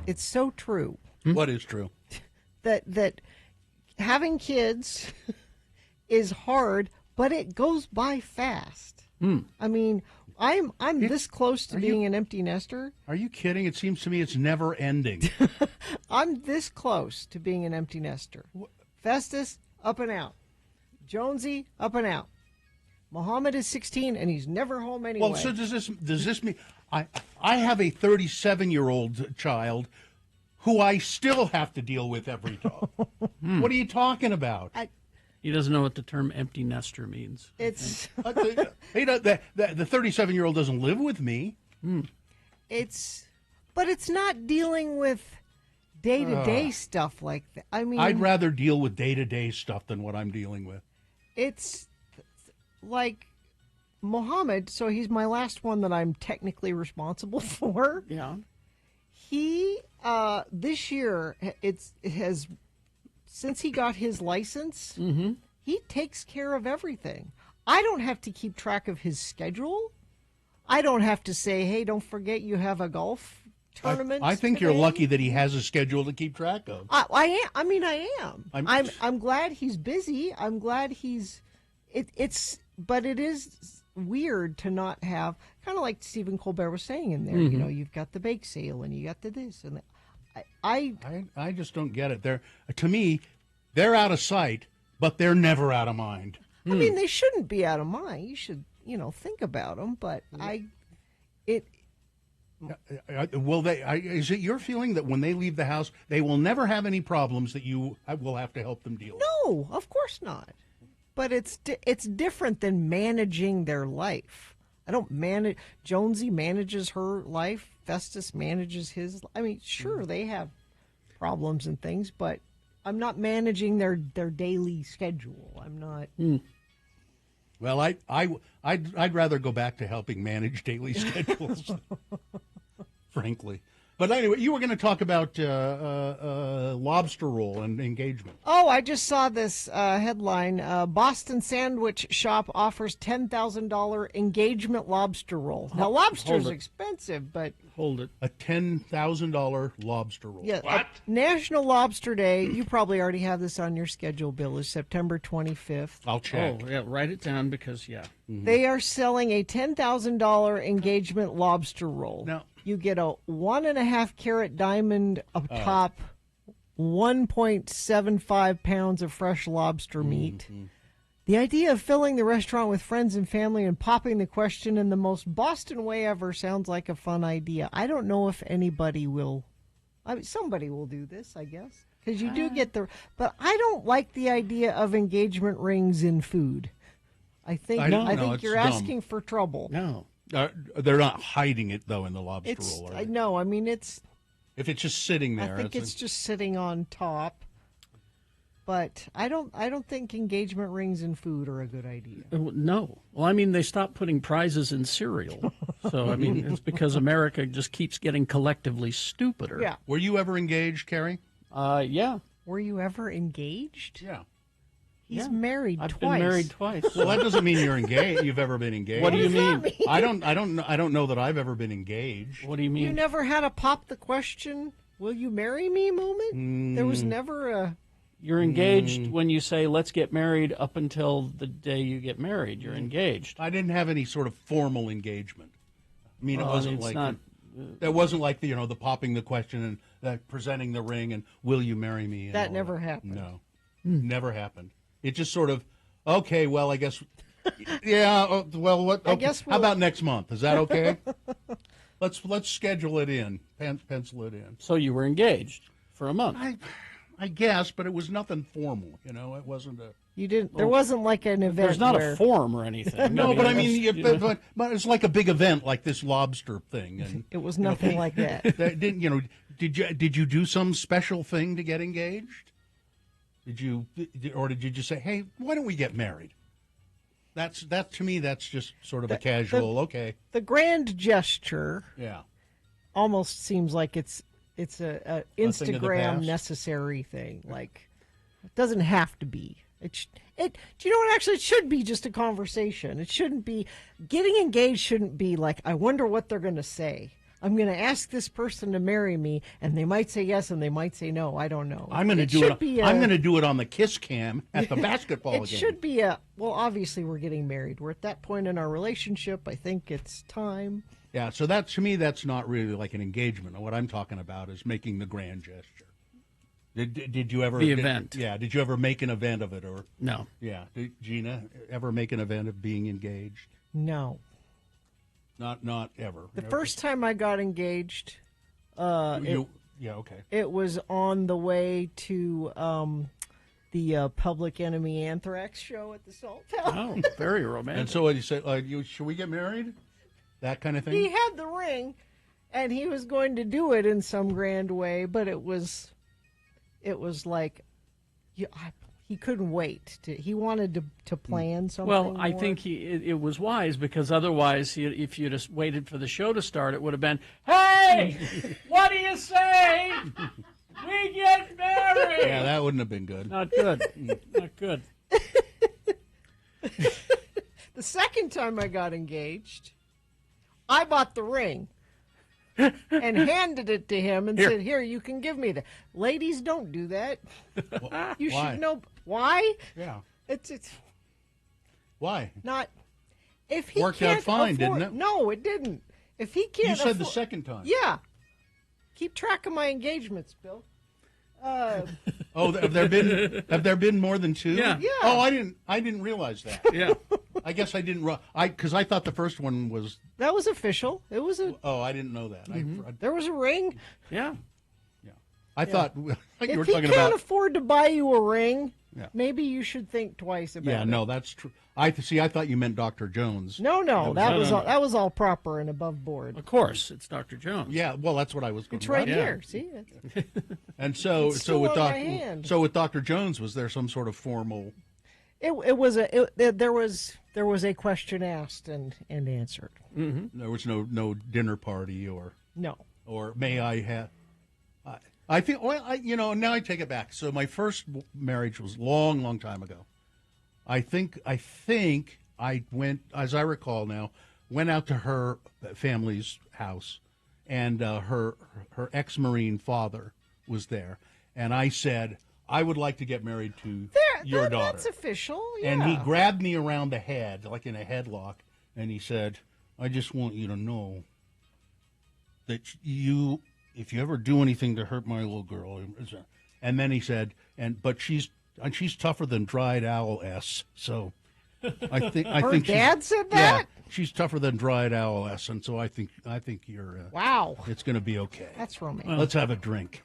It's so true What is true? that having kids is hard, but it goes by fast. I mean, I'm this close to being an empty nester. Are you kidding? It seems to me it's never ending. I'm this close to being an empty nester. Festus, up and out. Jonesy, up and out. Muhammad is 16 and he's never home anyway. Well, so does this mean I have a 37-year-old child who I still have to deal with every day? What are you talking about? He doesn't know what the term empty nester means. It's The 37-year-old doesn't live with me. but it's not dealing with day-to-day stuff like that. I mean, I'd rather deal with day-to-day stuff than what I'm dealing with. it's like Muhammad, so he's my last one that I'm technically responsible for. Yeah. He this year since he got his license, he takes care of everything. I don't have to keep track of his schedule. I don't have to say, "Hey, don't forget you have a golf tournament." I think today. you're lucky that he has a schedule to keep track of. I am. I mean, I am. I'm- I'm glad he's busy. I'm glad he's. But it is weird to not have, kind of like Stephen Colbert was saying in there. You know, you've got the bake sale and you got the this and the, I just don't get it. To me, they're out of sight, but they're never out of mind. I mean, they shouldn't be out of mind. You should, think about them. But Will they? Is it your feeling that when they leave the house, they will never have any problems that you will have to help them deal with? no, of course not. But it's different than managing their life. I don't manage. Jonesy manages her life. Festus manages his. I mean, sure, they have problems and things, but I'm not managing their daily schedule. I'm not. Well, I'd rather go back to helping manage daily schedules, frankly. But anyway, you were going to talk about lobster roll and engagement. Oh, I just saw this headline. Boston Sandwich Shop offers $10,000 engagement lobster roll. Now, lobster is hold it. expensive, but Hold it. A $10,000 lobster roll. yeah, What? National Lobster Day. You probably already have this on your schedule, Bill. Is September 25th. I'll check. Oh, yeah, write it down because, They are selling a $10,000 engagement lobster roll. Now- You get a 1.5 carat diamond up top, 1.75 pounds of fresh lobster meat. The idea of filling the restaurant with friends and family and popping the question in the most Boston way ever sounds like a fun idea. I don't know if anybody will. I mean, somebody will do this, I guess, because you do get the. But I don't like the idea of engagement rings in food. I think I don't I know, think it's you're dumb. asking for trouble. No. They're not hiding it, though, in the lobster It's roll. Are I they? know. I mean, it's. If it's just sitting there. I think it's just sitting on top. But I don't think engagement rings in food are a good idea. No. Well, I mean, they stopped putting prizes in cereal. So, I mean, it's because America just keeps getting collectively stupider. Yeah. Were you ever engaged, Carrie? Yeah. Were you ever engaged? Yeah. He's Yeah. married I've twice. been married twice. Well, that doesn't mean you're engaged. You've ever been engaged. What do you mean? I don't know that I've ever been engaged. What do you mean? You never had a pop the question, "Will you marry me?" moment? There was never a. You're engaged when you say, let's get married up until the day you get married. You're engaged. I didn't have any sort of formal engagement. I mean, it wasn't it's like not- that wasn't like the popping the question and presenting the ring and will you marry me? And That all never happened. No, never happened. It just sort of okay. Well, I guess. Yeah. Well, what? I Okay, guess how we'll- about next month? Is that okay? Let's schedule it in. Pencil it in. So you were engaged for a month. I guess, but it was nothing formal. It wasn't a. You didn't. There wasn't like an event. There's not where, a form or anything. No, but I it's, mean, you know, but it's like a big event, like this lobster thing, and It was nothing like that. didn't did you do some special thing to get engaged? Did you just say, hey, why don't we get married? That to me, that's just sort of a casual. Okay, The grand gesture yeah. almost seems like it's a thing of the Instagram past? necessary thing. Like, it doesn't have to be. Do you know what? Actually, it should be just a conversation. It shouldn't be getting engaged. Shouldn't be like, I wonder what they're going to say. I'm going to ask this person to marry me, and they might say yes, and they might say no. I don't know. I'm going to do should it. I'm going to do it on the kiss cam at the basketball game. It should be well, obviously we're getting married. We're at that point in our relationship. I think it's time. Yeah, so that to me, that's not really like an engagement. What I'm talking about is making the grand gesture. Did you ever event? Yeah. Did you ever make an event of it, or No. Yeah, did Gina ever make an event of being engaged? No. Not ever. The first time I got engaged, Yeah, okay. it was on the way to the Public Enemy Anthrax show at the Salt Town. Oh, very romantic. And so what you say? Should we get married? That kind of thing. He had the ring, and he was going to do it in some grand way, but it was like, he couldn't wait. He wanted to plan something. Well, I more. think it was wise, because otherwise, if you just waited for the show to start, it would have been, "Hey, what do you say? We get married." Yeah, that wouldn't have been good. Not good. Not good. The second time I got engaged, I bought the ring and handed it to him and said, "Here, you can give me that." Ladies don't do that. You Why? should know why. Yeah. It's Why? not. If he Worked out can't fine, afford, didn't it? No, it didn't. If he can't, You said the afford- second time. Yeah. Keep track of my engagements, Bill. Oh, have there been more than two? Yeah. Yeah. Oh, I didn't realize that. Yeah. I guess I didn't. Because I thought the first one was. That was official. It was Oh, I didn't know that. there was a ring. Yeah. I thought you were If he talking can't about. afford to buy you a ring, Yeah. maybe you should think twice about Yeah, it. no, that's true. I thought you meant Dr. Jones. No, that was no, all, that was all proper and above board. Of course, it's Dr. Jones. Yeah, well, that's what I was going It's to right Yeah. here. See, And so, It's still with on my hand. with Dr. Jones, was there some sort of formal? there was a question asked and answered. There was no dinner party or No, may I have? I think. Well, now I take it back. So my first marriage was long time ago. I think I went, as I recall now, went out to her family's house, and her ex-Marine father was there, and I said, "I would like to get married to your daughter." That's official. Yeah. And he grabbed me around the head, like in a headlock, and he said, "I just want you to know that if you ever do anything to hurt my little girl," and then he said, "but she's tougher than dried owl s." So I think Her dad said that? Yeah, she's tougher than dried owl s, and so I think you're. Wow, It's going to be okay. that's romantic. Let's have a drink.